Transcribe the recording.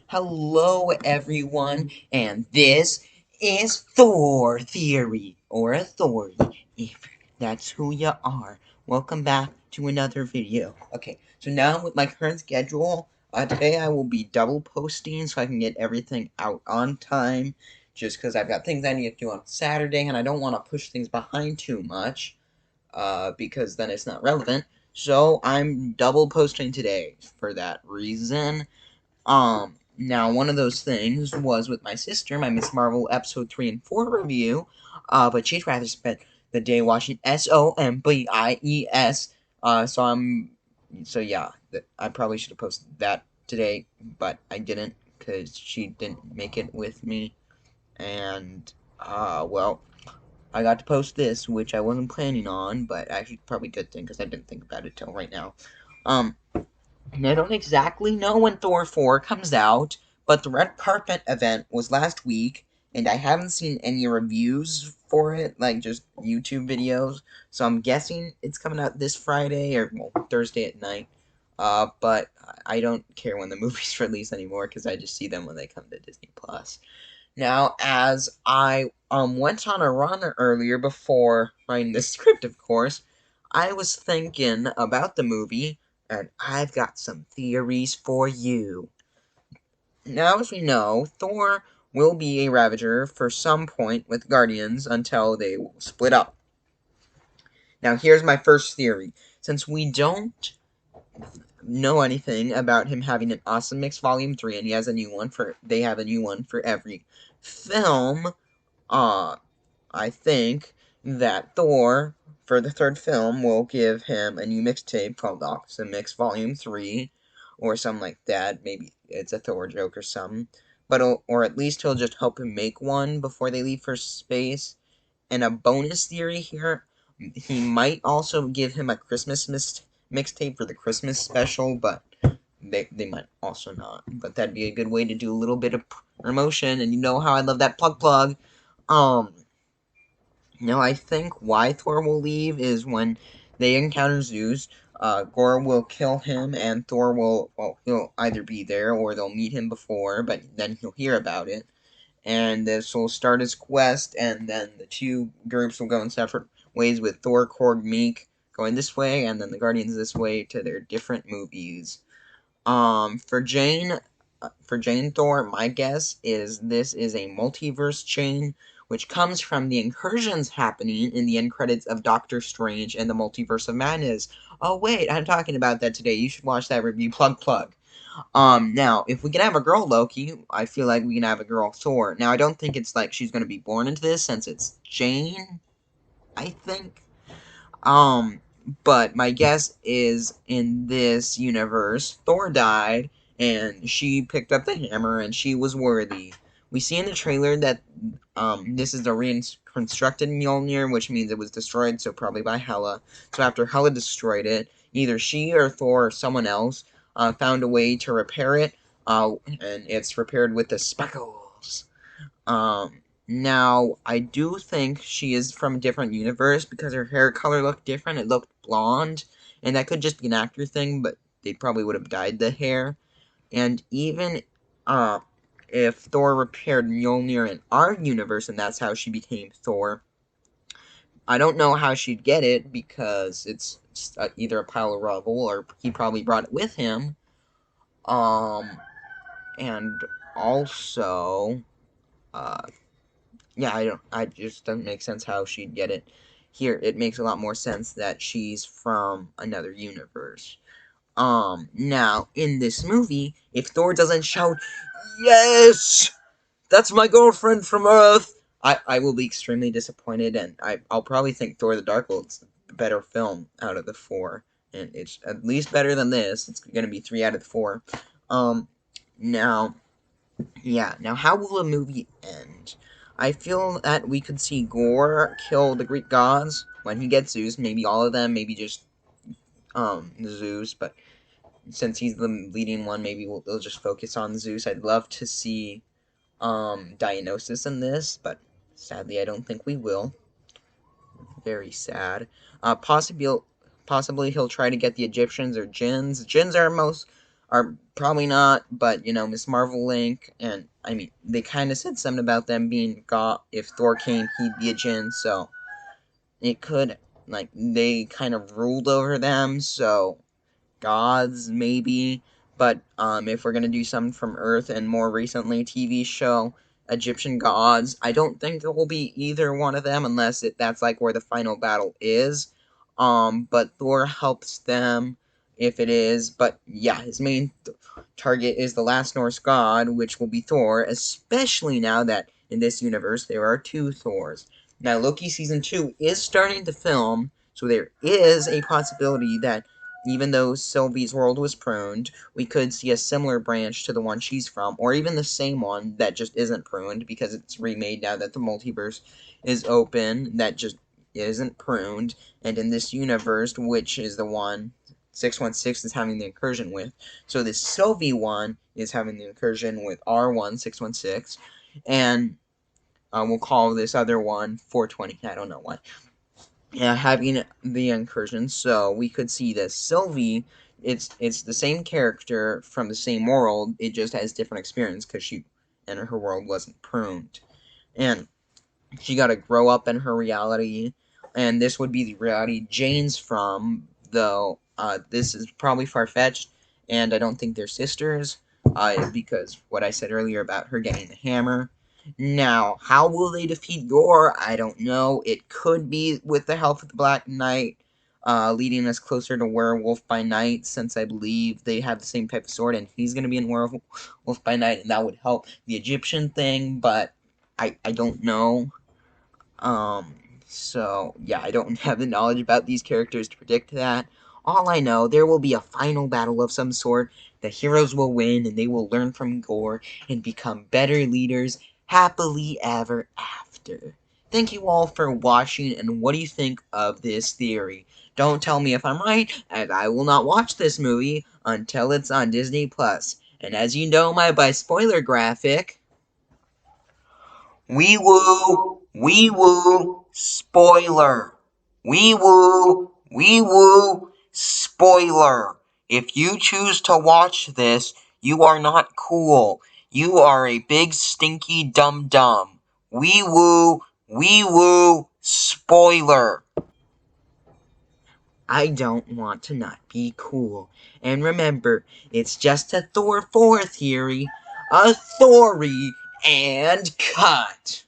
Hello, everyone, and this is Thor Theory, or Authority, if that's who you are. Welcome back to another video. Okay, so now with my current schedule, today I will be double posting so I can get everything out on time, just because I've got things I need to do on Saturday, and I don't want to push things behind too much, because then it's not relevant. So I'm double posting today for that reason. Now one of those things was with my sister, my Miss Marvel episode 3 and 4 review, but she'd rather spend the day watching Zombies, so yeah, I probably should have posted that today, but I didn't, because she didn't make it with me, and, well, I got to post this, which I wasn't planning on, but actually probably a good thing, because I didn't think about it till right now. And I don't exactly know when Thor 4 comes out, but the red carpet event was last week, and I haven't seen any reviews for it, like just YouTube videos, so I'm guessing it's coming out this Friday, or well, Thursday at night. But I don't care when the movies release anymore, because I just see them when they come to Disney+. Now, as I went on a run earlier before writing the script, of course, I was thinking about the movie, and I've got some theories for you. Now, as we know, Thor will be a Ravager for some point with Guardians until they will split up. Now, here's my first theory. Since we don't know anything about him having an Awesome Mix Volume 3, and they have a new one for every film, I think that Thor, for the third film, will give him a new mixtape called Awesome Mix Volume 3, or something like that. Maybe it's a Thor joke or something. Or at least he'll just help him make one before they leave for space. And a bonus theory here, he might also give him a Christmas mixtape for the Christmas special, but they might also not. But that'd be a good way to do a little bit of promotion, and you know how I love that plug. Um, I think why Thor will leave is when they encounter Zeus, Gore will kill him, and Thor will, well, he'll either be there or they'll meet him before, but then he'll hear about it. And this will start his quest, and then the two groups will go in separate ways, with Thor, Korg, Meek going this way, and then the Guardians this way to their different movies. For Jane Thor, my guess is this is a multiverse chain, which comes from the incursions happening in the end credits of Doctor Strange and the Multiverse of Madness. Oh wait, I'm talking about that today. You should watch that review. Plug. Now, if we can have a girl Loki, I feel like we can have a girl Thor. Now, I don't think it's like she's gonna be born into this, since it's Jane, I think. But my guess is in this universe, Thor died, and she picked up the hammer, and she was worthy. We see in the trailer that this is a reconstructed Mjolnir, which means it was destroyed, so probably by Hela. So after Hela destroyed it, either she or Thor or someone else found a way to repair it, and it's repaired with the speckles. Now, I do think she is from a different universe because her hair color looked different. It looked blonde, and that could just be an actor thing, but they probably would have dyed the hair. And even if Thor repaired Mjolnir in our universe, and that's how she became Thor, I don't know how she'd get it because it's either a pile of rubble or he probably brought it with him. Um, and also, uh, yeah, I just doesn't make sense how she'd get it. Here, it makes a lot more sense that she's from another universe. Now, in this movie, if Thor doesn't shout, "Yes! That's my girlfriend from Earth!" I will be extremely disappointed, and I'll probably think Thor the Dark World's the better film out of the four. And it's at least better than this. It's gonna be 3 out of 4. Um, now, yeah, now how will the movie end? I feel that we could see Gore kill the Greek gods, when he gets Zeus, maybe all of them, maybe just Zeus, but since he's the leading one, maybe they'll just focus on Zeus. I'd love to see Dionysus in this, but sadly I don't think we will. Very sad. Possibly he'll try to get the Egyptians or Jinns. Jinns are probably not, but Miss Marvel Link, and I mean they kind of said something about them being God. If Thor came, he'd be a Jinn, so it could, like, they kind of ruled over them, so gods maybe. But if we're gonna do something from Earth and more recently TV show Egyptian gods, I don't think it will be either one of them unless that's like where the final battle is. But Thor helps them if it is. But yeah, his main target is the last Norse god, which will be Thor, especially now that in this universe there are two Thors. Now, Loki Season 2 is starting to film, so there is a possibility that even though Sylvie's world was pruned, we could see a similar branch to the one she's from, or even the same one that just isn't pruned because it's remade now that the multiverse is open, that just isn't pruned. And in this universe, which is the one 616 is having the incursion with, so this Sylvie one is having the incursion with R1 616, and we'll call this other one 420. I don't know why. Yeah, having the incursion, so we could see that Sylvie, it's the same character from the same world. It just has different experience because she and her world wasn't pruned, and she got to grow up in her reality, and this would be the reality Jane's from, though this is probably far-fetched, and I don't think they're sisters, because what I said earlier about her getting the hammer. Now, how will they defeat Gore? I don't know. It could be with the help of the Black Knight, leading us closer to Werewolf by Night, since I believe they have the same type of sword, and he's going to be in Werewolf by Night, and that would help the Egyptian thing, but I don't know. So, yeah, I don't have the knowledge about these characters to predict that. All I know, there will be a final battle of some sort, the heroes will win, and they will learn from Gore and become better leaders happily ever after. Thank you all for watching, and what do you think of this theory? Don't tell me if I'm right, as I will not watch this movie until it's on Disney+. And as you know by spoiler graphic, wee woo, wee woo, spoiler. Wee woo, wee woo, spoiler. If you choose to watch this, you are not cool. You are a big stinky dum dum. Wee woo, spoiler. I don't want to not be cool. And remember, it's just a Thor 4 theory. A Thory and cut.